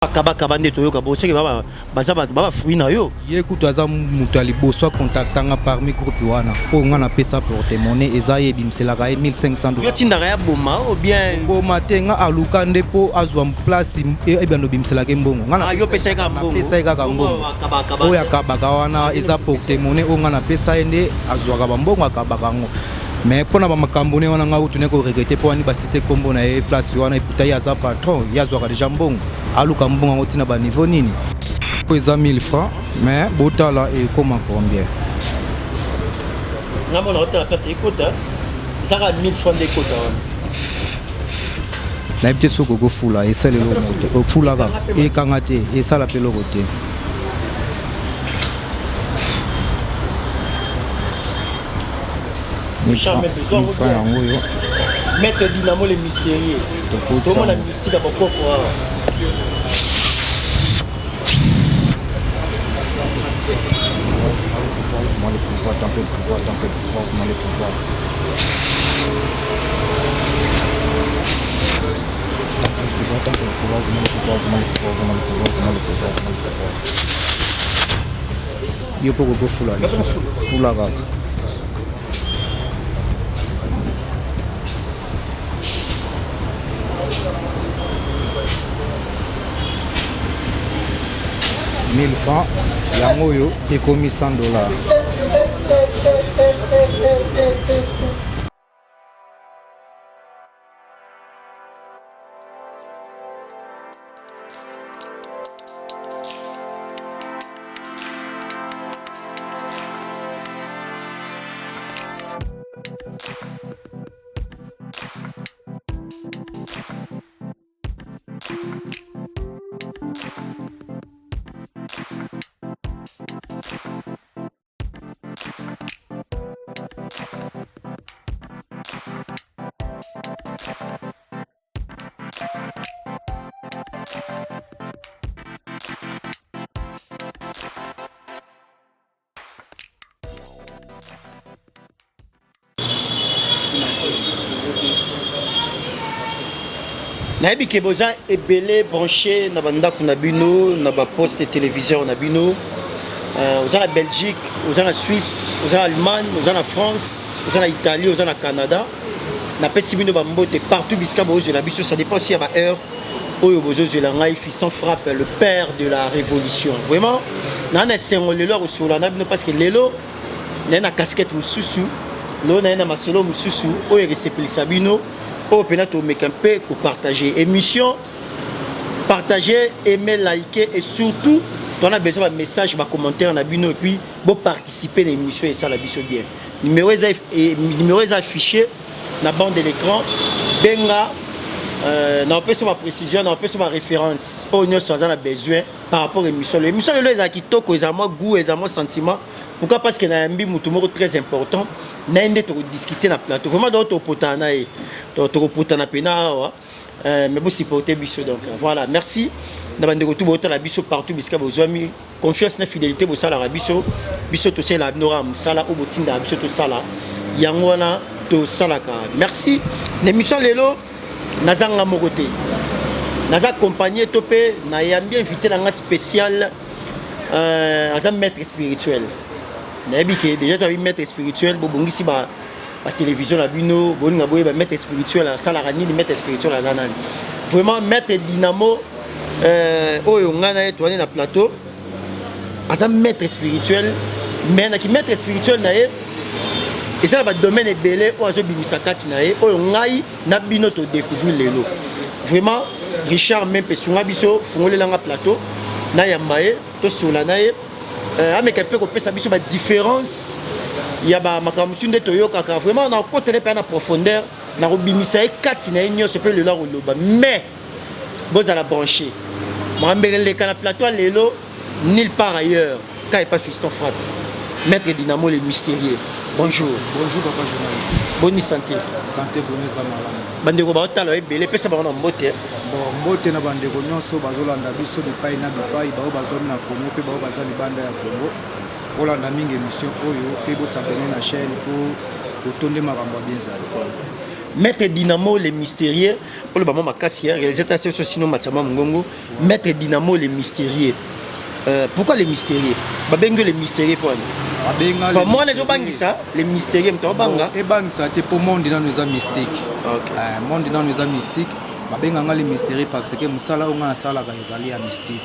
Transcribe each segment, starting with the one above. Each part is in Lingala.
Kaba nde toyoka bo seke baba baba fruit na yo ye kutu aza mutu aliboso contactanga parmi groupe wana po nga na pesa porte-monnaie eza yebimselaka ye 1500 $. Yo tindaka ya boma ou bien boma te nga aluka nde po azwa place ebano bimselaka mbongo nga na yo pesa ka mbongo pesa ka mbongo oya kabaka wana eza porte-monnaie o nga na pesa ye nde azwaka bambongo akabaka ngo mais pona ba makambo ne wana nga utune ko regretter po ani ba cité kombo na ye place wana eputa ya za patron ya zwaka déjà mbongo aluka mbongo ngo tina ba niveau nini po eza 1000 francs mais botala e koma combien na mona hôtel place écoute ça ka 1000 francs de kota wana na ebite soko go fula e sale lo moto o fula ka e kangate e sala pelo kote Maître Dynamo le mystérieux. Tout le monde a mystique à beaucoup. Yo poco go fula ga $1000 yango yo ekomi $100. Nayebi ke boza ebele branché na bandako na bino na ba poste téléviseur na bino aux en Belgique, aux en Suisse, aux en Allemagne, aux en France, aux en Italie, aux en Canada. Na pesi bino ba mbote partout biska bozo la biso ça dépend aussi à ba heure oyo bozo la ngai fiston frappe le père de la révolution. Vraiment na na sengo lelo sur la na bino parce que lelo na casquette mususu, lo na masolo mususu oyo resepelisa bino. Oh, peut-être un peu pour partager émission, partager, aimer, liker et surtout, on a besoin d'un message, d'un commentaire, d'un bino et puis pour participer à l'émission et ça la biso bien. Numéro est affiché dans la bande de l'écran. Benga, on peut sur ma précision, on peut sur ma référence. Oh, nous avons besoin par rapport à l'émission. L'émission est qui toque, ils ont goût, ils ont sentiment. Pourquoi? Parce qu'il y a un bimutumo très important. Nous avons discuté dans le plateau. Vraiment, d'autres potana et d'autres potana pena. Mais vous supportez biso donc voilà. Merci. Nous avons retour autant la biso partout puisque vous avez confiance et fidélité pour ça la biso. Biso to c'est la nora musala ou botinda biso to sala. Yangwana to salaka. Merci. L'émission lelo nazanga mokote. Naza accompagné topé na yambi invité dans un spécial un maître spirituel. Déjà tu as vu maître spirituel bobongisi ba télévision la bino boninga boye ba maître spirituel ça la rani maître spirituel la zanani vraiment maître Dynamo oyo ngana to na plateau asa maître spirituel mais na ki maître spirituel na ye et ça va domaine ebele o azo bimisa kati na ye oyo ngai na bino to découvrir lelo vraiment Richard même pesunga biso fongolela nga plateau na yambaye to sola na ye avec un peu de différence, il y a des Toyoka vraiment on a côté en profondeur, on a obimisa 4 ce peut le mais vous allez brancher. Moi le plateau lelo nulle part ailleurs quand il pas fiston frappe. Maître Dynamo le mystérieux. Bonjour. Bonjour papa journaliste. Bonne santé. Santé bonne zamala. Bandeko ba otala ebele pesa ba na mbote. Bon mbote na bandeko nyonso bazolanda biso bipai na bipai bao bazomi na Congo pe bao bazali banda ya Congo. Olanda mingi émission oyo pe bo s'abonner na chaîne pour kotonde makambo bien zali. Maître Dynamo les mystérieux pour le moment Makassi réalisateur c'est aussi Matama Mungongo. Maître Dynamo les mystérieux. Pourquoi les mystérieux? Babengo les mystérieux pour nous. Moi les obangisa les mystérieux mto banga. Et bangisa te pour monde dans nos mystique. OK. Monde dans nos mystique. Babenga les mystérieux parce que musala onga sala ka ezali ya mystique.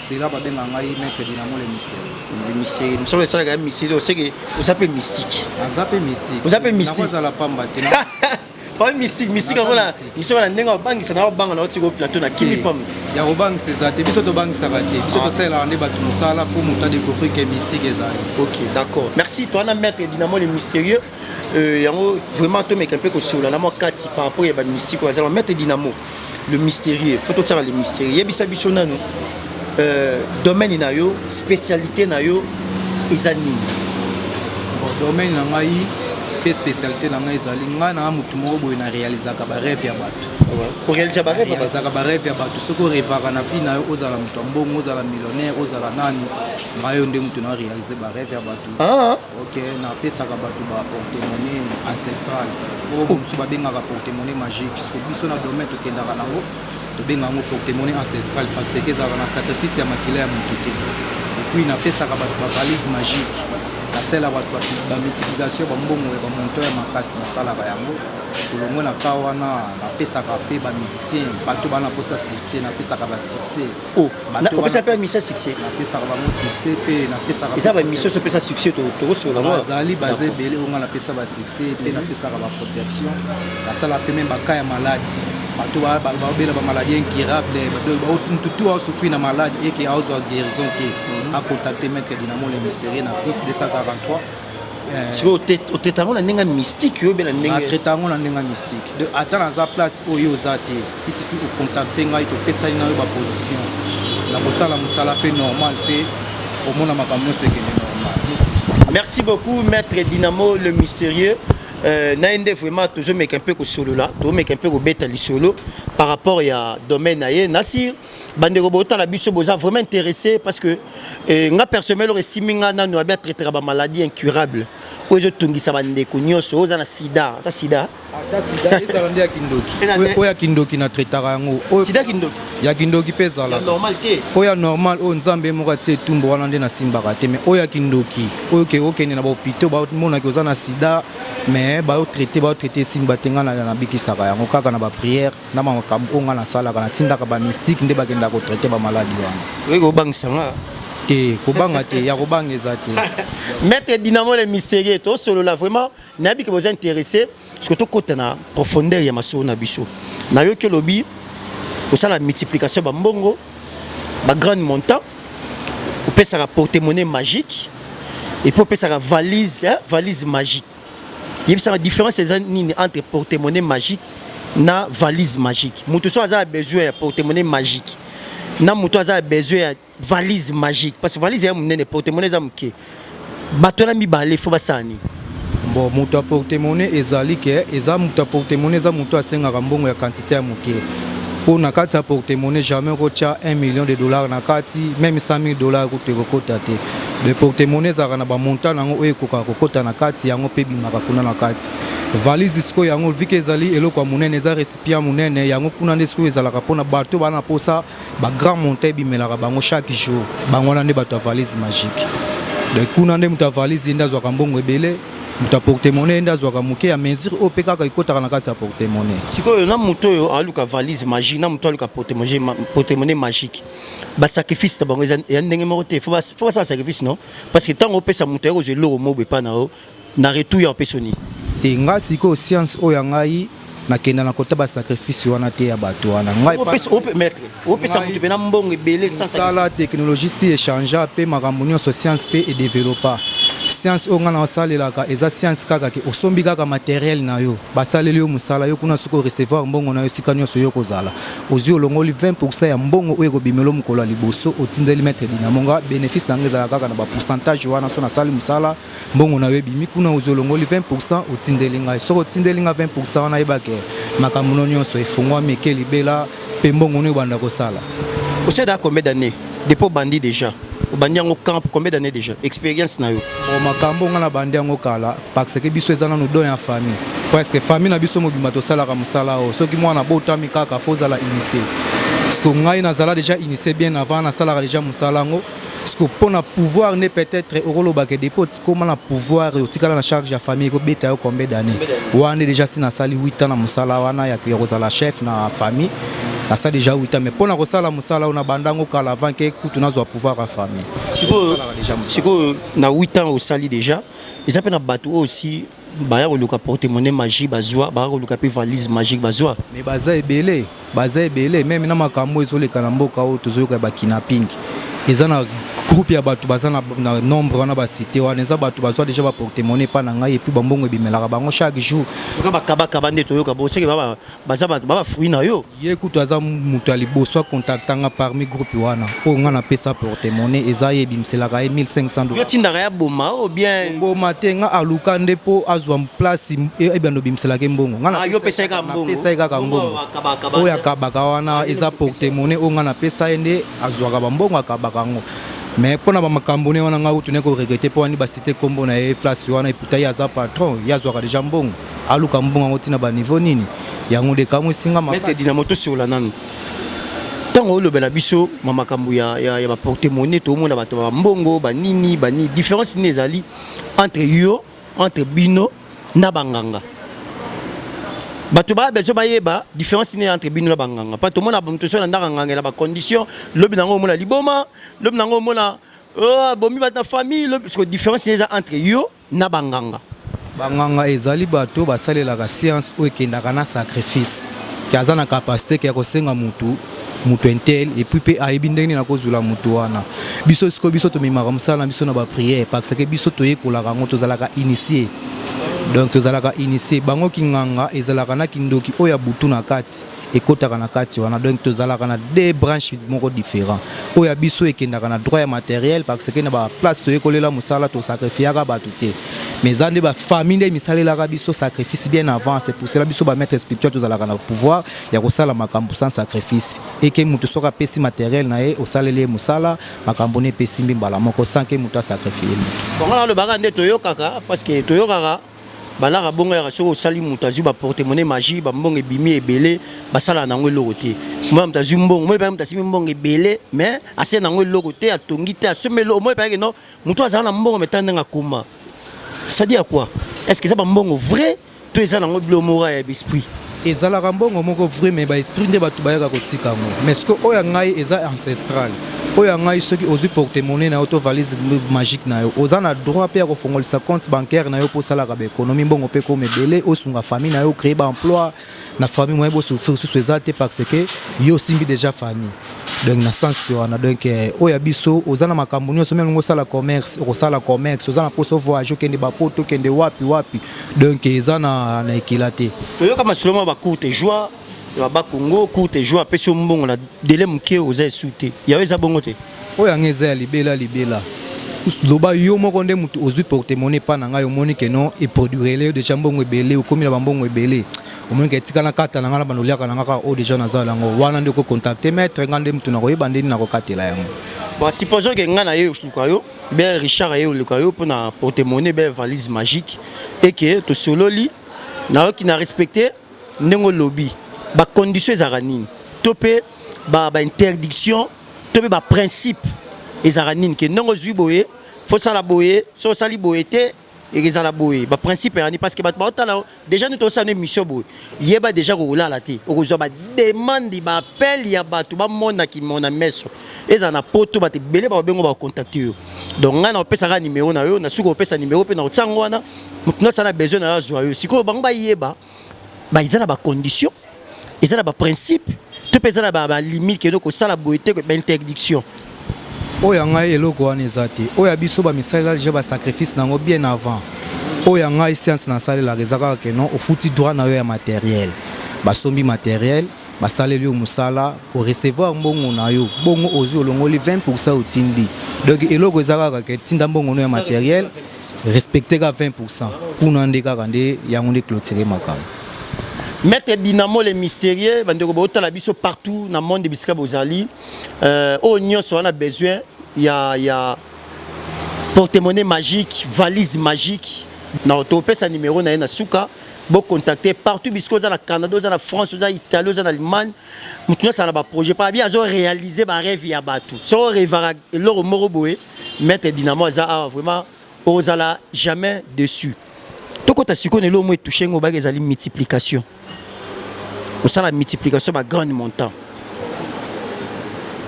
C'est là babenga Maître Dynamo les mystérieux. Les mystérieux. Nous sommes ça ka mystérieux, c'est que vous appelez mystique. Vous appelez mystique. Vous appelez mystique. Na la pamba te. Pas mystique, mystique voilà. Ils sont là ndenga bangisa na banga na otiko plateau na kili pam. Ya robang c'est ça, te biso to bangisa ka te. Biso to sala ande batu musala pour muta découvrir que mystique ezali. OK, d'accord. Merci toi na Maître Dynamo les mystérieux. Yango vraiment to mec un peu ko solo la mo kati par rapport à mystique ou à Maître Dynamo le mystérieux faut tout ça le mystérieux yebisa biso nanu domaine na yo spécialité na yo ezani bon domaine na ngai pe spécialité na ngai ezali nga na mutu moko boye na réaliser ka ba rêve ya bato pour réaliser ba rêve ya bato soko rêvaka na vie na yo ozala mutu mbongo ozala millionnaire ozala nani ngayo nde mutu na réaliser ba rêve ya bato OK na pesa ka bato ba porte-monnaie ancestral o musu ba benga ka porte-monnaie magique parce que biso na domaine to kendaka nango to benga ngo porte-monnaie ancestral parce que ezala na sacrifice ya makila ya mutu te et puis na pesa ka bato ba valise magique la selle ba multiplication ba mbongo ya ba monteur ya makasi na sala ba yango tolongo na kawana na pesa ka pe ba musicien bato bana posa succès na pesa ka ba succès bato pesa pe mission succès na pesa ka ba mo succès pe na pesa ka pesa ba mission so pesa succès to sur la moi azali basé belé on na pesa ba succès pe na pesa ka ba protection la sala pe même ba ka ya maladie bato ba bela ba maladie incurable ba tout a souffrir na maladie et qui a besoin de guérison qui a contacté Maître Dynamo les mystérieux na plus 243 au tétango na ndenga mystique yo bela ndenga tétango na ndenga mystique de attendre à place oyo zate il suffit de contacter ngai to pesa na yo ba position la bosala musala pe normal pe au mona makambo ce qui est normal. Merci beaucoup Maître Dynamo le mystérieux. Naende vraiment toujours mec un peu ko solo là to mec un peu ko beta li solo par rapport à domaine aye Nasir bandeko bota la biso boza vraiment intéressé parce que nga personnellement siminga na no abia traiter ba maladie incurable ko je tungisa bandeko nyoso oza na sida ta sida ezala nde ya kindoki oya kindoki na traitaka yango sida kindoki ya kindoki pe ezala normal te oya normal o nzambe moko atie etumbu wana nde nasimbaka te mais oya kindoki oyo okende na bahopitau bamonaki oza na sida mais baotraite esili batenga na bikisaka yango kaka na bapriere na makambo onga nasalaka natindaka bamystike nde bakendaka kotraite bamaladi wana oyo kobangisanga te kobanga te ya kobanga eza te. Maître Dynamo les mystérieux to solo là vraiment nabi que vous intéressé parce que to côté na profondeur ya maso na biso na yo ke lobi ça la multiplication ba mbongo ba grand montant on peut ça porte-monnaie magique et pour ça la valise magique. Il y a une différence entre porte-monnaie magique na valise magique. Mutu so a besoin de porte-monnaie magique. Na mutu a besoin de valise magique parce que valise est une porte-monnaie zamke. Bato na mi balé faut basani. Bon mutu porte-monnaie ezali ke eza mutu porte-monnaie za mutu asenga mbongo ya quantité ya muke. Pour na kati ya porte-monnaie jamais kotia $1 million na kati même $100,000 kokota te. Le porte-monnaie za na ba montant nango oyo kokota na kati yango pe bimaka kuna na kati. Valise isko yango vike ezali eloko ya munene eza récipient munene yango kuna nde isko ezalaka pona bato bana posa ba grand montant bimelaka bango chaque jour. Bango na nde bato ya valise magique. De kuna nde muta valise ndazo ka mbongo ebele muta porte-monnaie ndazo ka muke ya mesure o pe kaka ikota na kati ya porte-monnaie. Siko na muto yo aluka valise magique na muto aluka porte-monnaie magique. Ba sacrifice bango ya ndenge moko te faut ça sacrifice non parce que tant on pesa muto yo je lo mo be pa na o na retour ya pesoni. Te nga siko science o ya ngai nakenda na kota ba sacrifice wana te ya bato wana ngai o pesa muto pe na mbongo ebele sans sacrifice. La technologie si échange pe makambo nyonso science pe et développer. Science onga na osalelaka eza science kaka ke osombi kaka matériel na yo basaleli yo musala yo kuna soko recevoir mbongo na yo sika nyonso yo kozala ozi olongoli 20% ya mbongo oyo kobimelo mukolo liboso otindeli Maître Dynamo nga bénéfice na ngeza kaka na ba pourcentage wana so na sali musala mbongo na yo bimi kuna ozi olongoli 20% otindeli nga soko otindeli nga 20% wana yebake makambo nyonso efungwa meke libela pe mbongo no banda kosala. Vous êtes à combien d'années depuis bandi déjà? obandi yango camp combien d'années déjà expérience na yo? Bon makambo nga na bandi yango kala parce que biso ezana no don ya famille parce que famille na biso mobimba to sala ka musala o soki mwana botami kaka fozala initié parce que ngai nazala déjà initié bien avant na sala déjà musala ngo parce que pour na pouvoir ne peut-être okoloba ke dépôt comment na pouvoir otikala na charge ya famille ko beta yo combien d'années wana déjà si na sali 8 ans na musala wana ya kozala chef na famille na ça déjà 8 ans mais pour na kosala musala ona bandango kala avant que kutu nazo pouvoir à famille siko na 8 ans au sali déjà ils appellent na bateau aussi baya koluka porte-monnaie magique bazwa baya koluka pe valise magique bazwa mais baza ebele même na makambo ezoleka na mboka o tozoyoka ba kidnapping ezana groupe ya bato baza na nombre wana ba cité wana eza bato bazwa déjà ba porte-monnaie pa na ngai et puis bambongo ebimelaka bango chaque jour ka bakaba nde toyoka bo seke baza bato baba fruit na yo ye kutu aza mutu ya liboso contactanga parmi groupe wana oyo nga napesa porte-monnaie eza ye ebimiselaka ye 1500 yo tindaka ya boma o bien boma te nga aluka nde mpo azwa place ebando ebimiselaka mbongo yo pesa kaka mbongo oyo akabaka wana eza porte-monnaie oyo nga napesa ye nde azwaka bambongo akabaka yango mais pour na makambo ne wana nga utune ko regretter pour ani ba cité kombo na e place wana eputa ya za patron ya zwa déjà mbongo aluka mbongo ngoti na ba niveau nini yango de kamo singa ma mete dinamoto sur la nanu tango lo bela biso makambo ya ba porte-monnaie to mona bato ba mbongo ba nini différence ni ezali entre bino na banganga bato ba bezo bayeba différence ni entre bino na banganga pa to mona bato so na ndanga nganga na ba condition lobi nango mona liboma lobi nango mona bomi ba ta famille parce que différence ni entre yo na banganga ezali bato basalelaka science o ekendaka na sacrifice kaza na capacité ya kosenga mutu intel et puis pe ayebi ndenge na kozula mutu wana biso siko biso to mimaka musala biso na ba prière parce que biso to yekolaka ngo tozalaka initié donc tozalaka initié bango kinganga ezalaka na kindoki oya butu na kati ekotaka na kati wana donc tozalaka na deux branches moko différents oya biso ekendaka na droit ya matériel parce que na ba place to yekolela musala to sacrifiaka bato te mais zande ba famille nde misalelaka biso sacrifice bien avant c'est pour cela biso ba maître spirituel tozalaka na pouvoir ya kosala makambo sans sacrifice et que mutu soka pesi matériel na ye osaleli musala makambo ne pesi mbala moko sans que mutu sacrifier bon là le bagande toyokaka parce que toyokaka balaka bongo ya soko sali mutazu ba porte-monnaie magie ba mbongo ebimi ebele basala nango eloko te moi mutazu mbongo moi ba mutasi mbongo ebele mais ase nango eloko te atongi te asomelo moi pa que non mutu azala na mbongo metanda nga kuma ça dit à quoi est-ce que ça ba mbongo vrai to ezala nango blomora ya esprit ezalaka mbongo moko vrai mais ba esprit nde bato bayaka kotika ngo mais ce que oya ngai eza ancestral oya ngai soki ozwi porte-monnaie na auto valise magique na yo oza na droit pe ya kofongolisa compte bancaire na yo po salaka ba économie mbongo pe ko mebele osunga famille na yo créer ba emploi na famille moye bo souffrir sous ezate parce que yo simbi déjà famille donc na sens wana donc oya biso oza na makambo nyonso même ngo sala commerce oza na poso voyage okende ba poto okende wapi donc eza na ekilate toyoka masuloma ba courte joie ba Congo courte joie peso mbongo na délai muke oza souté ya eza bongo te oya ngeza ya libela loba yo moko nde mutu ozwi porte-monnaie pa na ngai omoni ke non et produire déjà mbongo ebele okomi na bambongo ebele omoni ke tika na kata na ngala banoliaka na ngaka o déjà nazala ngo wana nde ko contacter maître ngande mutu na koyeba ndeni na kokatela yango bon supposons que ngana ye lukayo be Richard ye lukayo pour na porte-monnaie be valise magique et que to sololi na ki na respecter ndengo lobby ba conditions ezaka nini to pe ba interdiction to pe ba principe ezaka nini ke ndongo zwi boye faut sala boye so sali boye te ezala boye ba principe yani parce que ba otala déjà nous to sa mission boye yeba déjà ko la te okozwa ba demande ba appel ya bato ba mona ki mona meso ezana na poto ba te belé ba bengo ba contacter yo donc ngana opesa ka numéro na yo na suko opesa numéro pe na otsango wana mutu na besoin na zo yo siko bango ba yeba ba izana ba condition ezana ba principe to pe ezana ba limite ke ko sala boye te ba interdiction oya ngai eloko wana eza te oya biso bamisalela déjà basacrifice nango bien avant oya ngai science nasalelaka eza kaka ke non ofuti droit na yo ya matériel basombi matériel basaleli yo mosala orecevoir mbongo na yo bongo ozwi olongoli 20% otindi donc eloko eza kaka ke tinda mbongo no ya matériel respecte ka 20% kuna nde kaka nde yango nde clôturer makambo Maître Dynamo les mystérieux bandeko botala biso partout dans le monde de bisika bozali nyonso wana besoin il y a porte-monnaie magique, valise magique. Na topé sa numéro na suka, bon contacter partout bisco dans le Canada, dans la France, dans l'Italie, dans l'Allemagne. Maintenant ça na ba projet pas bien zo réaliser ba rêve ya batu. So rêve loro moroboé mettre dynamo za vraiment ozala jamais dessus. Toko ta siko ne lo mo toucher ngo ba ezali multiplication. Au ça la multiplication ba grand montant.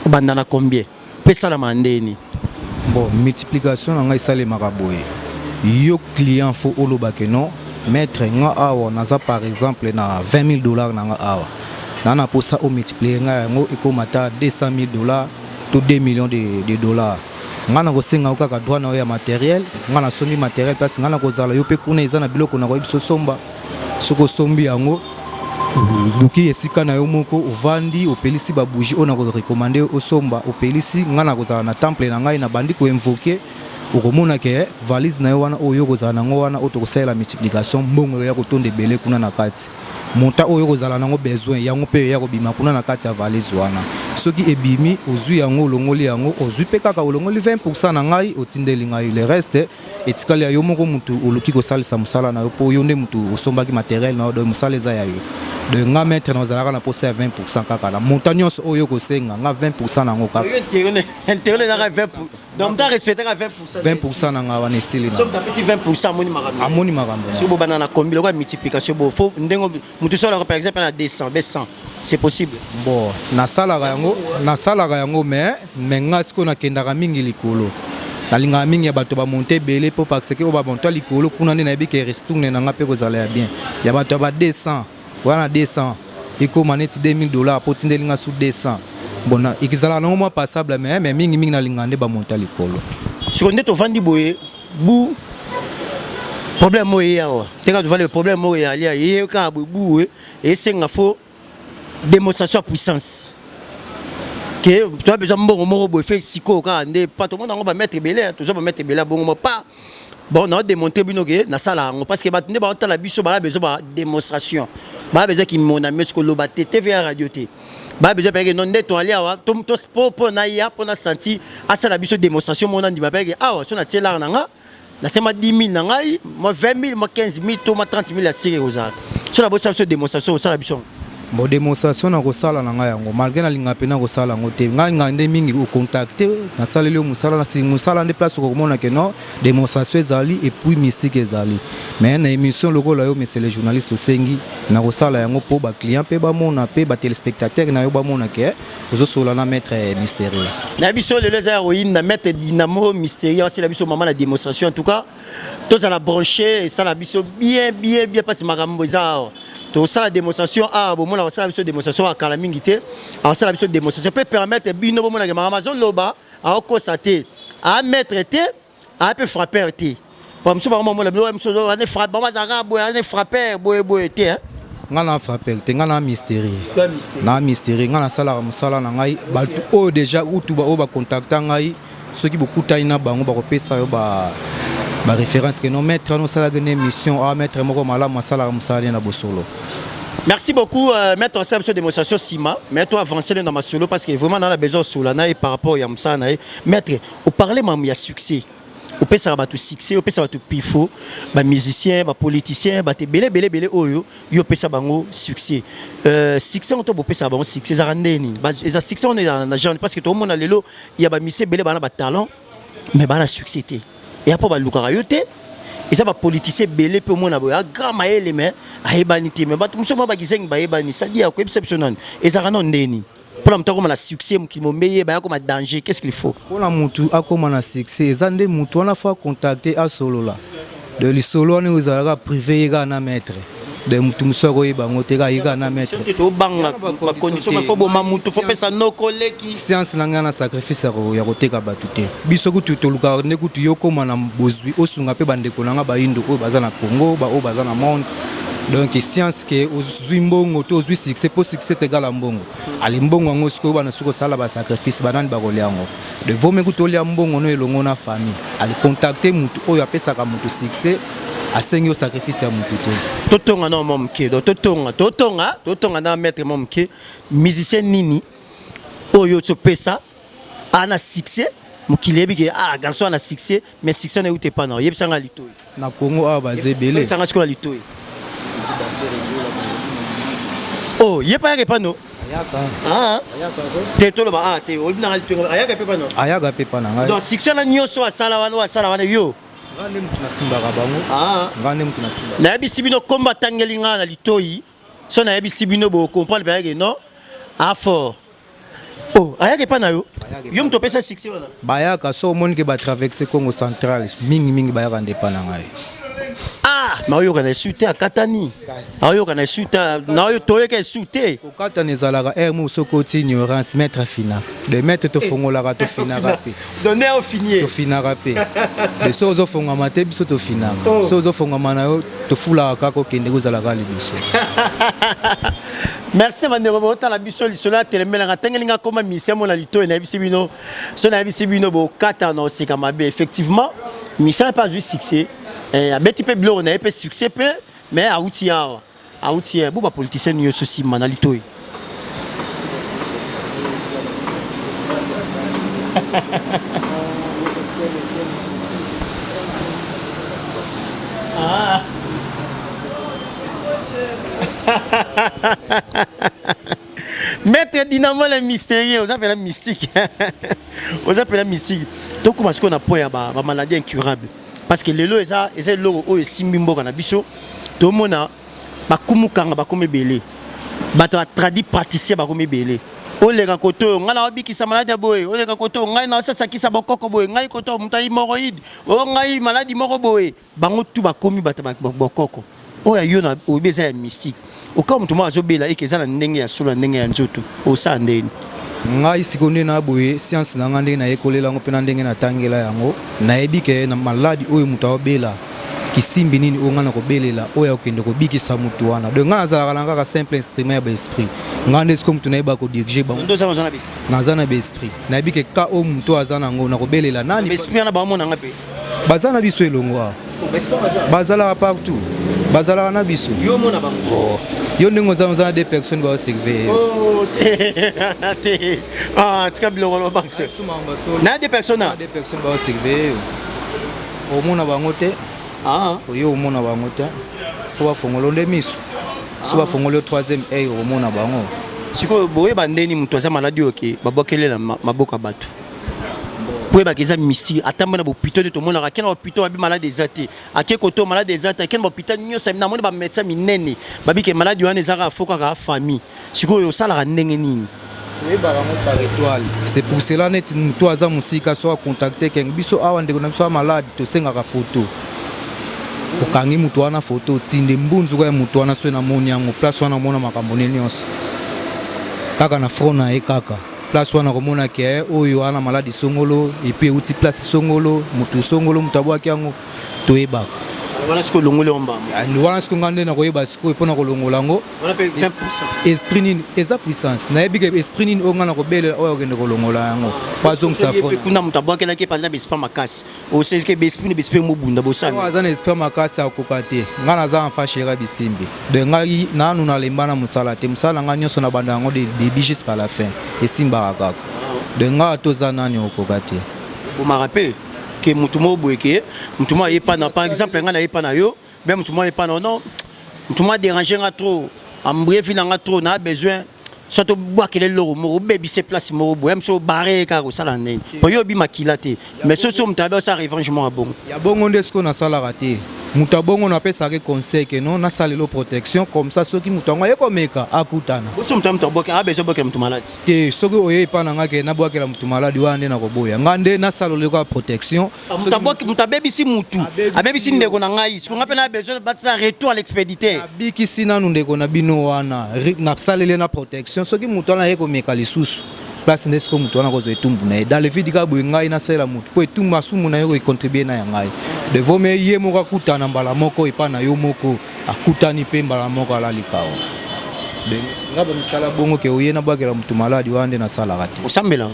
Bandana combien? Pesa la mandeni. Bon, multiplication na ngai sale makaboye. Yo client faut oloba que non, mettre nga awa naza par exemple na $20,000 na nga awa. Na pour ça au multiplier nga ngo ekomata $200,000 to 2 millions de dollars. Nga na ko senga ka droit na ya matériel, nga na sombi matériel parce nga na ko zala yo pe kuna eza na biloko na ko biso somba. Soko sombi yango luki esika na yo moko ovandi opelisi ba bougie ona ko recommander osomba opelisi nga na ko zala na temple na ngai na bandi ko invoquer okomona ke valise na yo wana oyo kozala nango wana otokosalela multiplication mbongo ya kotonda ebele kuna na kati monta oyo kozala nango besoin yango mpe ya kobima kuna na kati ya valise wana soki ebimi ozwi yango olongoli yango ozwi mpe kaka olongoli 20% na ngai otindeli ngai le reste etikali ya yo moko mutu oluki kosalisa mosala na yo mpo yo nde mutu osombaki materiel na yo do mosala eza ya yo de nga mettre na ozalaka na posa ya 20% kaka na monta nyonso oyo kosenga nga 20% nango kaka intérêt na 20%. Donc tu respecter 20% na nga wana esili na somme tapesi 20% amoni makambo si bo banana combien la multiplication bo faut ndengo mutu sala par exemple na 200 c'est possible. Bon na salaka yango mais nga siko na kendaka mingi likolo nalinga mingi ya bato ba monter belé pour parce que o ba monter likolo kuna nde na bike retourner na nga pe kozala ya bien ya bato ba 200 wana 200 iko maneti $2,000 pour tindeli nga sous 200 bon ikizala na moi passable mais mingi na lingande ba monter likolo seconde to vandi boye bu problème moya wa teka to vale problème moya ali ye ka bu et senga fo démonstration de puissance que tu as besoin de me faire siko ka ande pas tout le monde va mettre belé toujours va mettre belé bon pas bon on a démontré binoge na sala parce que batune ba la biso ba besoin de démonstration ba besoin qui mon ami ce que lo batte TVA radio t ba besoin parce que non net to ali awa to sport pour na ya pour na senti à ça la biso démonstration mon andi ba parce que ah so na tiela na nga na sema 10,000 na ngai moi 20,000 moi 15,000 to moi 30,000 à série aux al so la bossa démonstration ça la biso. Bon démonstration na kosala na ngai yango malgré na linga pena kosala ngo te ngai ngande mingi ko contacter na saleli o musala na si musala nde place ko komona ke non démonstration ezali et puis mystique ezali mais na émission lokola yo monsieur le journaliste osengi na kosala yango po ba client pe ba mona pe ba téléspectateur na yo ba mona ke ozo sola na maître mystérieux na biso le les héroïne na maître dynamo mystérieux c'est la biso maman la démonstration en tout cas tous à la brancher et ça la biso bien parce que makambo za to ça la démonstration bon moi ça la démonstration à calamité alors ça la démonstration peut permettre bino bon na Amazon loba à constater à mettre té à peut frapper té comme ça moi la blow so on frappe ba za boy on frapper boy té ngana frapper té ngana mystérieux na mystérieux ngana sala musala na ngai ba o déjà utu ba o ba contacter ngai ceux qui beaucoup taina bango ba ko pesa yo ba référence que nos maîtres nous ça la émission à mettre moko malamu masala musala na bosolo. Merci beaucoup maître Sam sur démonstration Sima mais toi avancer dans ma solo parce que vraiment on a besoin solana et par rapport à Msana maître au parler même il y a succès au peut ça va tout succès au peut ça va tout pifo ba musicien ba politicien ba te belé oyo yo peut ça bango succès succès on to peut ça bango succès ça rendeni ba ça succès on est dans genre parce que tout le monde a lelo il y a ba musicien belé ba talent mais ba la succès et après ba lukara yote et ça va politicien belé pe mona boya grand maele mais ayebanité mais ba muso ba gisengi ba yebani ça dit à quoi exceptionnel et ça rend ndeni pour la comme la succès qui m'a meilleur ba comme danger qu'est-ce qu'il faut pour la mutu akoma na succès zande mutu on a fois contacter à solo là de li solo on nous a privé ga na maître de mutu musoko yeba ngoteka yiga na maître to banga ba condition ma faut bo mutu faut pesa no koleki séance nanga na sacrifice ya koteka batute biso kutu to luka ne kutu yokoma na bozwi osunga pe bandeko nanga ba indo o baza na Congo ba o baza na monde donc science que ozwi mbongo to ozwi succès pour succès tegala mbongo ali mbongo ngo siko bana suko sala ba sacrifice banani ba koliango de vome kutolia mbongo no elongo na famille ali contacter mutu oyo apesa ka mutu succès asengi o sacrifice ya mutu te totonga na momke do totonga na maître momke musicien nini oyo to pesa ana succès mokili yebi ke ah garçon a succès mais succès na ute pas na yebi sanga litoi na Congo a bazebele sanga sikola litoi oh yepa yake pa no ayaka ah te tolo ba ah te olina litoi ayaka pe pa no ayaka pe pa na ngai donc succès na nyoso asala wana yo ngande mutu na simba ka bango ngande mutu na simba na yebi sibino komba tangelinga na litoi so na yebi sibino bo comprendre ba yake non ah fort oh ayaka pa na yo yo mto pesa succès wana bayaka so moni ke ba traverser Congo central mingi bayaka ndepa na ngai ah mayo kana sute akatani ayo kana sute na yo toyeka sute kokata nezalaka mu sokoti ignorance maître fina de maître to fongolaka to finaka pe donner au finier to finaka pe de so zo fonga mate biso to finaka so zo fonga mana yo to fula ka ko kende kozalaka libiso merci mandeko bota la biso lisola telemela ngatengelinga koma mission mona lito na bisibino so na bisibino bo kata no sika mabe effectivement mission n'a pas eu succès a beti pe bilo na pe succès pe mais a outia bo ba politicien yo sosi manalito ah Maître Dynamo le mystérieux, on appelle la mystique. On appelle la mystique. Donc comment est-ce qu'on a point ba maladie incurable parce que les lots eza logo o simbimbo kana biso to mona ba kumukanga ba komebele. Ba to tradi praticien ba komebele. O le koto ngala obikisa maladie boy, o le koto ngai na sasa kisa bokoko boy, ngai koto mutai hemorrhoïde, o ngai maladie moko boy. Bango tu ba komi ba bokoko. O ya yo na obeza ya mystique. Oka mtu mwa azobela ekeza na ndenge ya solo ndenge ya nzoto osa ndeni ngai sikonde na boye science na ngande na ekolela ngo pena ndenge na tangela yango nayebi ke na maladi oyo mutu abela kisimbi nini onga na kobelela oyo okende kobikisa mutu wana donc ngana zala kala ngaka simple instrument ya ba esprit ngande siko mutu nayiba ko diriger ba ndo za na bisa nazana ba esprit nayebi ke ka o mutu azana ngo na kobelela nani esprit na ba mona ngape bazana biso elongo bazala partout bazala na biso yo mona bango yo ndingo za des personnes ba surveiller oh te ah tika bilongo no banque na des personnes ba surveiller o mona bango te yo mona bango te fo ba fongolo nde miso so ba fongolo 3e o mona bango siko boye bandeni mutu aza maladi oke babokelela maboka batu pour ba keza mystique atamba na hôpital de tout monde akena hôpital abi malade ezate ake koto malade ezate akena hôpital nyosa na moni ba médecin minene babi ke malade wana ezaka foka ka famille siko yo sala ndenge nini oui ba rango par étoile c'est pour cela net toi za musika soit contacter ken biso awa ndeko na biso malade to senga ka photo okangi mutu wana photo tinde mbunzu kwa mutu wana so na moni yango place wana mona makambo nyonso kaka na front na ekaka place wana komona ke oyo ana maladi songolo et puis outi place songolo mutu songolo mutabwaki yango toyebaka wana siko longole ombama andi wana siko ngande na koyeba siko epona kolongola ngo wana pe 20% esprit nini eza puissance na yebi ke esprit nini onga na kobele oyo okende kolongola yango bazong sa fona kuna mutabwaki la ke par exemple esprit makasi o sait que esprit mobunda bosana aza na esprit makasi akoka te ngana za en fashera bisimbi de ngai nanu na lembana musala te musala nga nyonso na banda yango de début jusqu'à la fin esimba kaka de nga toza nani okoka te o ma rappelle que mutumo boyeke mutumo yepa na par exemple nga na yepa na yo ben mutumo yepa na non mutumo déranger nga trop ambref nga trop na besoin soit boire que le moro baby se place moro boem so barré ka ko sala nene po yo bi makila te mais so mutabe sa revanche mo bon ya bongo ndesko na sala raté mutabongo na pesa ke conseil que non na salelo protection comme ça soki mutango ye komeka akutana boso mutaboka a besoin boka mutu malade te soki oye pa na ngake na boka la mutu malade wana na koboya ngande na salelo ka protection mutaboka mutabebi si mutu abebi si ndeko na ngai so ngape na besoin batsa retour à l'expéditeur biki sina ndeko na bino wana na salele na protection soki mutu na ye komeka lisusu place ndesko mutu wana kozo etumbu na dans le vide ka boye ngai na sala mutu po etumbu asumu na yo ko contribuer na ngai de vome ye moko kutana mbala moko epa na yo moko akutani pe mbala moko ala likao de ngaba misala bongo ke oye na bwakela mutu maladi wande na sala rati osambela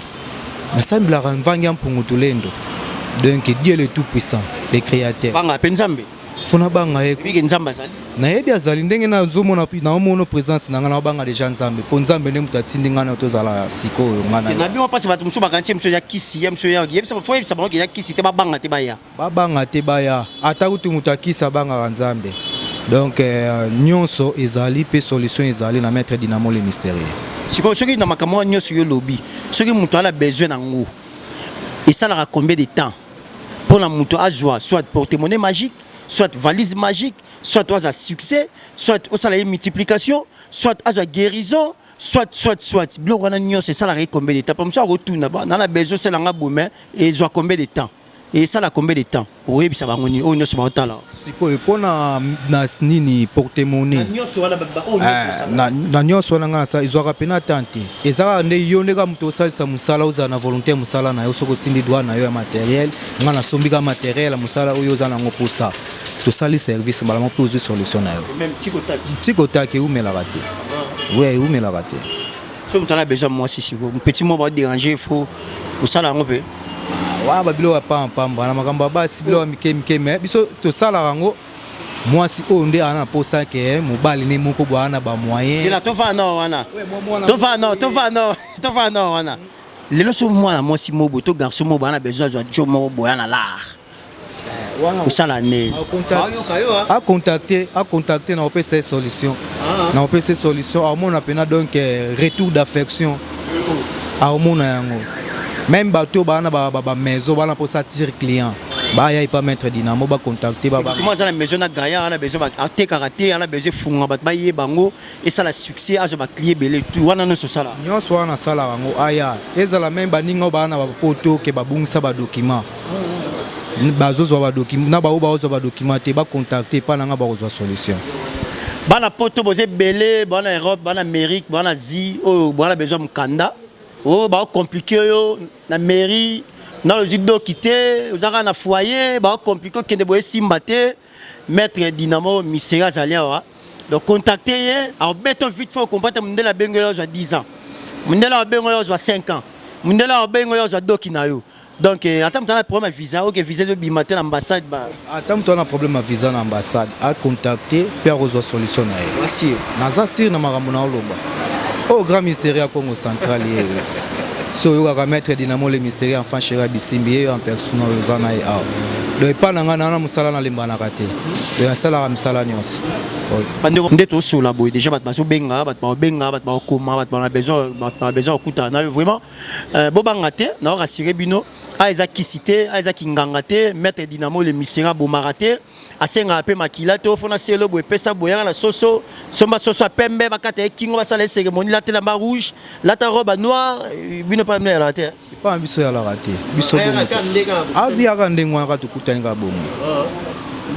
na sambela mvangi ampungu tulendo donc Dieu le tout puissant le créateur banga penzambe funa banga ye bige nzamba sali nayebi azali ndenge nazomona naomona présence na nga na banga déjà nzambe mpo nzambe nde moto atindi nga na tozala sikoyo nga na bino mpasi bato mosusu bakantie mosusu ya kisi ya mosusu yebisa bango ya kisi te babanga te baya ata kuti moto akisi abangaka nzambe donc nyonso ezali mpe solution ezali na maître Dynamo le mystérieux sikoyo soki na makambo nyonso yo lobi soki moto ala besoin nango esalaka combien de temps pour la moto azwa soit porte-monnaie magique soit valise magique soit azwa succès soit osala multiplication soit azwa guérison soit biloko wana nyonso esalaka combien de temps pa mosu akotuna nana besoin osalanga bome ezwa combien de temps esala combien de temps oyebisa bango nini oyo nyonso baotala sikoyo mpona na nini porte-monnaie na nyonso wana nga nasala ezwaka mpena tante ezalaka nde yo ndeka moto osalisa mosala ozala na volonté ya mosala na yo soki otindi droit na yo ya materiel nga nasombika materiel ya mosala oyo oza nango mposa tosali service balamo mpe ozwi solution na yo tikotaki eumelaka te we eumelaka te so moto ala besoin mwasi siko petit mo baodéranger il faut osala yango mpe wa babilo wa pamba na makambo basi bilo wa mike me biso to sala rango mwasi oyo nde ana posa ke mobali ne moko bwana ba moyen sila tofa no wana lelo so mwana mwasi mobo to garçon mobo ana besoin de jomo boya na la osala ne a contacter na opesa solution na opesa solution a mona pena donc retour d'affection a mona yango même bateau bana ba maison bana pour sortir client ba ya pas maître Dynamo ba contacter ba comment ça la maison na gaya on a besoin ba te karaté on a besoin funga ba yé bango et ça la succès a ba client belé tout wana no so sala nyonso wana sala bango aya ezala même ba ninga bana ba poto ke ba bungisa ba document bazozo ba document na ba ozo ba document te ba contacter pas na nga ba ozo solution bana poto bozé belé bana Europe bana Amérique bana Asie oh bana besoin mkanda oh bah compliqué yo na mairie na le judo quitter vous avez na foyer bah compliqué que de boyer simbaté maître Dynamo mystérieux allié donc contacter alors béton vite faut comprendre mundela bengo yo 10 ans mundela bengo yo 5 ans mundela bengo yo doki na yo donc attends tu as problème visa OK visa de bimaté l'ambassade bah attends tu as problème visa na ambassade à contacter pour résoudre solution na yo merci naza sir na makambo na oloba au grand mystérieux Congo central so yo ka maître Dynamo le mystérieux enfant chéri bisimbi en personnel ozana et a le pas nanga na musala na limba kate le sala musala nyos bandeko ndeto so la boy déjà bat benga bat koma bat besoin okuta na vraiment bobanga te na rassurer bino a ezaki cité a ezaki nganga te maître Dynamo le mystérieux bomaraté asenga pe makila te ofona selo boy pesa boyanga na soso somba soso pembe bakata kingo basala cérémonie la tela rouge la ta robe noire bino pas mener la terre pas biso ya la raté biso azi aka ndengwa ka tukutani ka bomo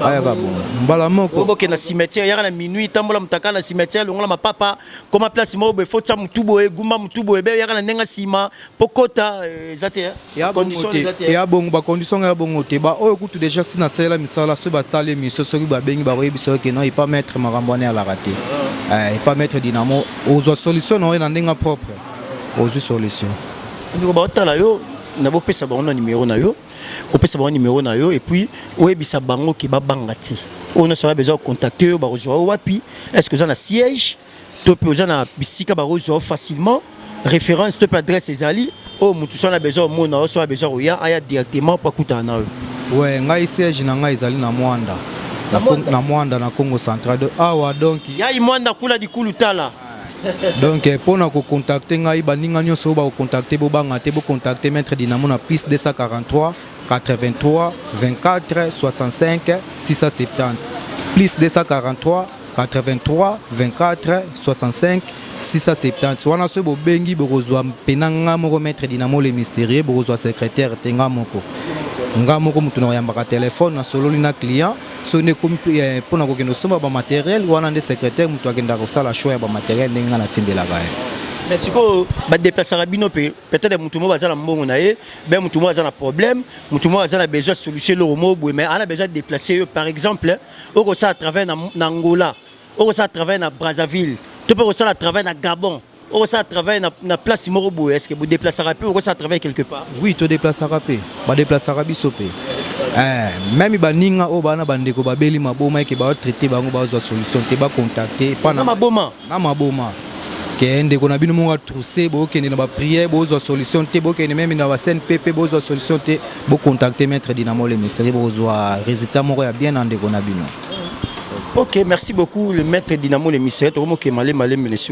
aya ka bomo mbala moko boke na cimetière yaka na minuit tambola mutaka na cimetière longola mapapa comme place mo be faut tsa mutubo e gumba mutubo e be yaka na ndenga sima pokota zate ya condition ya bongo ba condition ya bongo te ba oyo kutu déjà sina sala misala so batale miso soki ba bengi ba oyebi so ke non il pas mettre makambone ya la raté il pas mettre Dynamo ozo solution no na ndenga propre ozo solution ndiko ba otala yo na bo pesa bango numéro na yo opesa bango numéro na yo et puis oyebisa bango ki ba bangati on a besoin de contacter ba rejoa wapi est-ce que vous avez un siège to pe vous avez bisika ba rejoa facilement référence to pe adresse ezali o mutu so na besoin mona so besoin oya aya directement pa kuta na yo ouais ngai siège na ngai ezali na Mwanda na Mwanda na Congo central de awa donc ya Mwanda kula dikulu tala donc pour nous contacter ngai baninga nyonso ba contacter bo banga te bo contacter maître Dynamo na plus 243 83 24 65 670 plus 243 83 24 65 670 wana so bo bengi bo kozwa penanga moko maître Dynamo le mystérieux bo kozwa secrétaire tenga moko mutu na yambaka téléphone na sololi na client so ne comme pour na kokendo somba ba matériel wana nde secrétaire mutu akenda ko sala choix ya ba matériel ndenge na tindela ba mais siko ba déplacer bino peut-être mutu mo bazala mbongo na ye ben mutu mo bazala problème mutu mo bazala besoin solution le mo boy mais on a besoin de déplacer par exemple au ko ça à travers na Angola au ko ça à travers na Brazzaville tu peux ça à travers na Gabon au ça à travers na place Morobo est-ce que vous déplacer rapide ou ça à travers quelque part oui tu déplacer rapide ba déplacer biso pe même baninga o bana bandeko babeli maboma ke ba traiter bango ba zo solution te ba contacter pas na maboma ke ndeko na bino mo trouser bo kende na ba prière bo zo solution te bo kende même na ba CNPP bo zo solution te bo contacter maître Dynamo le mystérieux bo zo résultat moko ya bien ndeko na bino. Ok, merci beaucoup le maître Dynamo le mystérieux. Vraiment que malé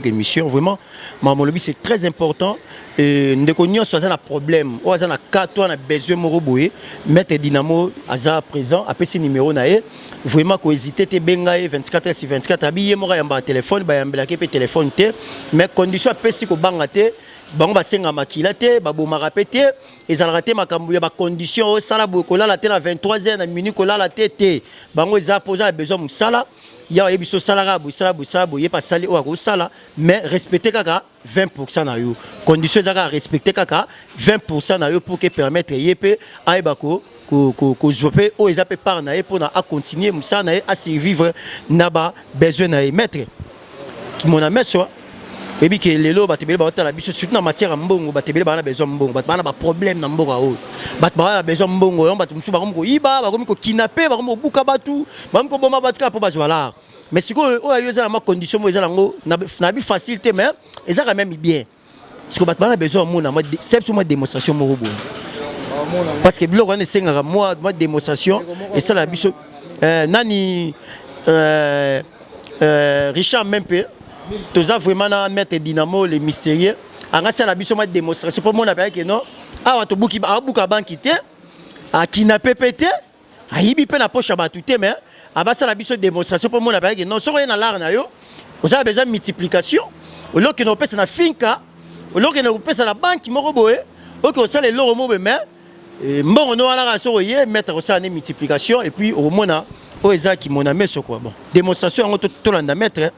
émission vraiment mamolobi c'est très important et ndeko nyonso aza na problème o aza na cas toi na besoin moko boye maître Dynamo aza présent après ce numéro na e vraiment ko hésiter te benga 24h/24 abiye moko yamba téléphone ba yambela ke pe téléphone te mais condition apesi ko banga te bango basenga makila te babomaka pe te ezalaka te makambo ya bacondition osala boye kolala te na 23h na minute kolala te bango eza posa besoin mosala ya oyebi so salaka boye ye pasali oyo akosala mais respecter kaka 20% na yo condition ezaka respecter kaka 20% na yo pour que permettre ye pe ayeba kozwa pe oyo eza pe part na ye mpona acontinue mosala na ye asurvivre na babesoin na ye maître kimona meso et puis que les lots batebele ba otala biso surtout na matière ya mbongo batebele ba na besoin mbongo bat ba na ba problème na mboka o bat ba na besoin mbongo on bat musu ba ko iba ba ko kidnapper ba ko buka batu ba ko boma batu ka po ba voilà mais siko o yo za na condition mo za ngo na bi facilité mais eza quand même bien siko bat ba na besoin mo na c'est sur moi démonstration mo robo parce que biloko on senga moi démonstration et ça la biso nani Richard même peu tous a vraiment na mettre Dynamo le mystérieux anga ça la biso ma démonstration pour moi na que non awa to buki ba buka banki te a kidnapper pété a yibi pe na poche ba tout mais aba ça la biso démonstration pour moi na que non so na lar na yo vous avez besoin de multiplication au lieu que no pesa na finka au lieu que no pesa na banki moko boye au que ça les loro mo mais mbongo no ala so ye mettre ça na multiplication et puis au mona o eza ki mona meso quoi bon démonstration ngo to landa mettre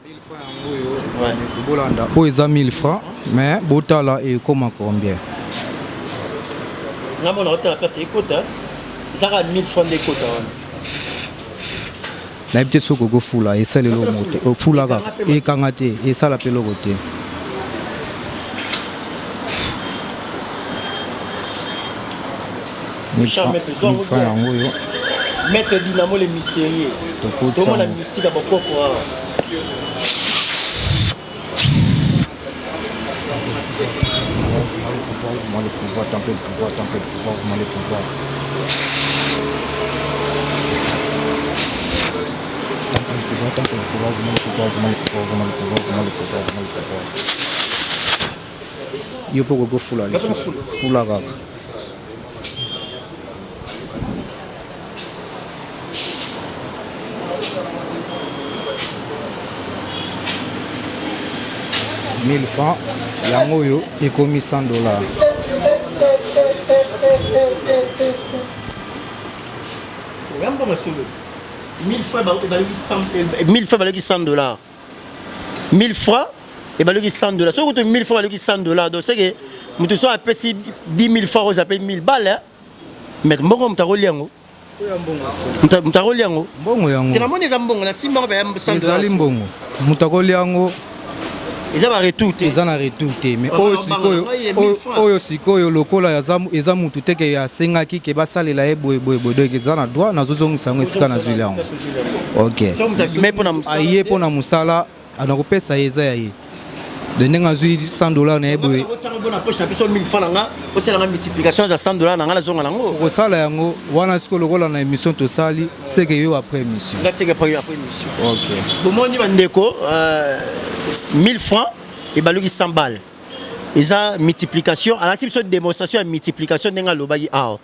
oh, ils ont 1000 francs, mais Botala est comment combien? Non, on a la place écoute, ils ont 1000 francs d'écoute. La petite soko fula et ça le logo fula et kangate et ça la pelo côté. Maître Dynamo le mystérieux. Tout le monde a mystique à beaucoup pour. Le pouvoir, templer le pouvoir, templer le pouvoir, le pouvoir. Templer le pouvoir, le pouvoir. Il faut que fula, fula gag. $1000 francs, yango yo ekomi $100. 1000 francs et $100. 1000 francs et $100. Si vous avez 1000 francs et $100, donc c'est que vous avez payé 10 000 francs, vous avez 1000 balles. Mais vous avez payé Mutakolyango. Mbongo yango. Tena moni za mbongo na simba ba $100. Ezali mbongo. Mutakolyango. Eza ba retour te. Eza na retour te. Mais oyo sikoyo lokola eza mutu teke ya sengaki ke basalela ye boye donc eza na droit na zozongisa ngo esika na zwila yango. OK. Mais pona musala. Aye pona musala anakopesa eza ya ye. De nenga zui $100 na ye boye. Bona poche na biso 1000 francs nga, osala nga multiplication za $100 na nga la zonga nango. Osala yango wana siko lokola na émission to sali, c'est que yo après émission. Là c'est que après émission. OK. Bomoni bandeko 1000 francs et baluki 100 balles. Eza multiplication, ala si biso démonstration ya multiplication nenga lobaki a.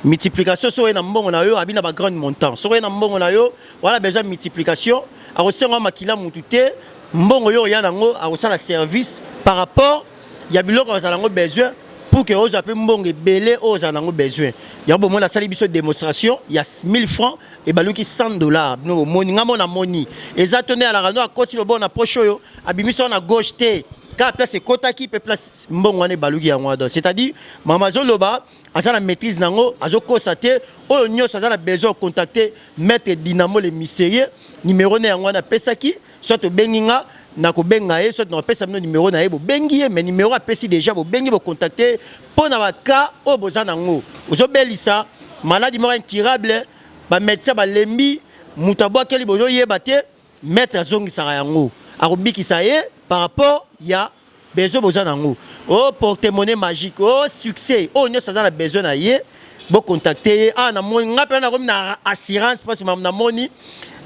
Multiplication so na mbongo na yo abina ba grand montant. So na mbongo na yo, wala besoin de multiplication, a osenga makila mutu te. Mbongo yo ya nango akosala service par rapport ya biloko bazala nango besoin pour que ozo ape mbongo ebele ozo nango besoin ya bo mona sali biso démonstration ya 1000 francs et baluki $100 no moni ngamo na moni eza tonné ala rano akoti lo bon approche yo abimiso na gauche te ka place kotaki pe place mbongo ane baluki yango ado c'est-à-dire mama zoloba azana maîtrise nango azokosa te oyo nyoso azana besoin contacter maître Dynamo le mystérieux numéro na yango na pesaki soit to benginga na ko benga ye soit na pesa bino numéro na ye bo bengi ye mais numéro a pesi déjà bo bengi bo contacter pour na ba cas o bozana ngo ozo belisa maladie moko incurable ba médecin ba lembi mutabwa keli bozo yeba te mettre zongisaka yango akobikisa ye par rapport ya besoin boza nango oh porte-monnaie magique oh succès oh nyonso aza na besoin na ye bo contacter ah na moni ngapela na komi na assurance parce que na moni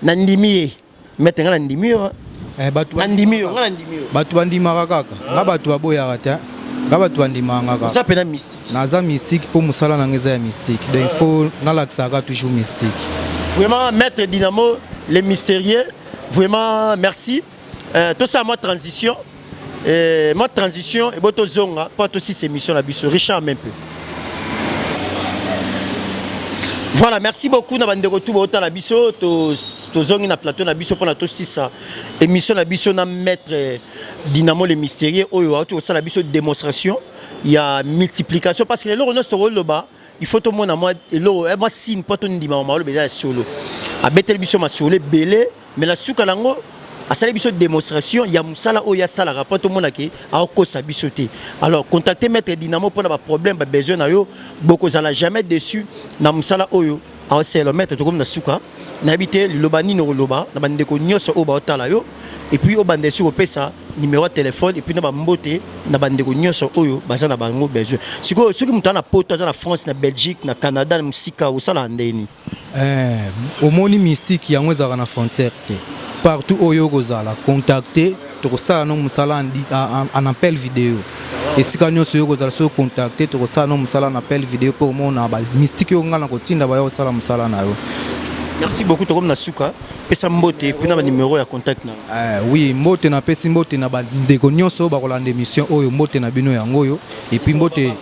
na ndimi ye mettre ngana ndimi yo batu ndimi yo ngana ndimi yo batu bandimaka kaka nga batu baboyaka te nga batu bandimaka kaka ça pena mystique naza mystique pour musala na ngeza ya mystique donc il faut nalakisaka toujours mystique vraiment maître Dynamo les mystérieux vraiment merci tout ça moi transition et boto zonga pas aussi ces émissions la biso Richard même peu. Voilà, merci beaucoup na bande retour bota la biso to zongi na plateau na biso pona to sisa émission na biso na maître Dynamo les mystérieux oyo to ça la biso démonstration il y a multiplication parce que le rôle notre rôle là-bas il faut tout le monde à moi et là moi signe pas tout ndima ma le beza solo a betel biso ma solo belé mais la souka lango à ça biso démonstration il y a musala oya sala rapport tout le monde qui a kosa bisoté alors contacter maître Dynamo pour na problème ba besoin na yo boko zala jamais dessus na musala oyo a c'est le maître to comme na souka na habité lobani no loba na bande ko nyoso o ba otala yo et puis au bande sur pesa numéro de téléphone et puis na ba mbote na bande ko nyoso oyo baza na bango besoin siko soki mutu na poto za na France na Belgique na Canada na musika o sala ndeni omoni mystique yango ezaka na frontière te partout oyo kozala contacter tokosala no musala en appel vidéo esika nyonso oyo kozala so contacter tokosala no musala en appel vidéo pour mona ba mystique yo ngana kotinda ba yo sala musala na yo. Merci beaucoup to comme na suka pesa mbote puis na ba numéro ya contact na oui mbote na pesi mbote na ba ndeko nyonso ba kolanda émission oyo mbote na bino yango yo et puis mbote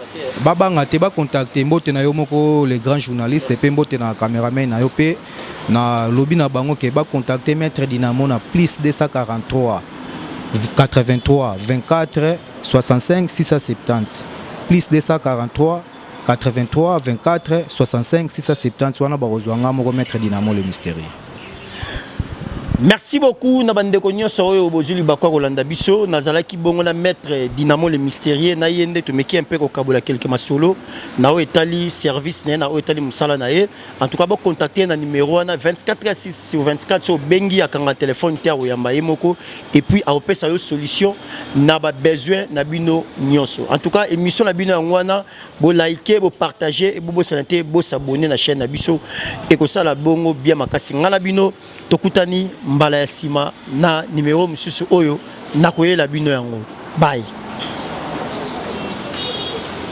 babanga te ba contacter mbote na yo moko les grands journalistes et puis mbote na caméraman na yo pe na lobby na bango ke ba contacter maître Dynamo na plus 243 83 24 65 670 plus 243 83 24 65 670 wana ba kozwanga moko maître Dynamo le mystérieux. Merci beaucoup na bande ko nyonso oyo bozuli bakwa kolanda biso nazalaki bongo na maître Dynamo le mystérieux na yende to meki un peu ko kabola quelques masolo na o etali service na o etali musala na ye en tout cas ba contacter na numéro na 24/6 sur 24 so bengi akanga téléphone te o yamba yemoko et puis a opesa yo solution na ba besoin na bino nyonso en tout cas émission na bino ngwana bo liker bo partager et bo santé bo s'abonner na chaîne na biso et ko sala bongo bien makasi ngala bino tokutani mbala ya sima na numéro mususu oyo nakoyela bino yango bye.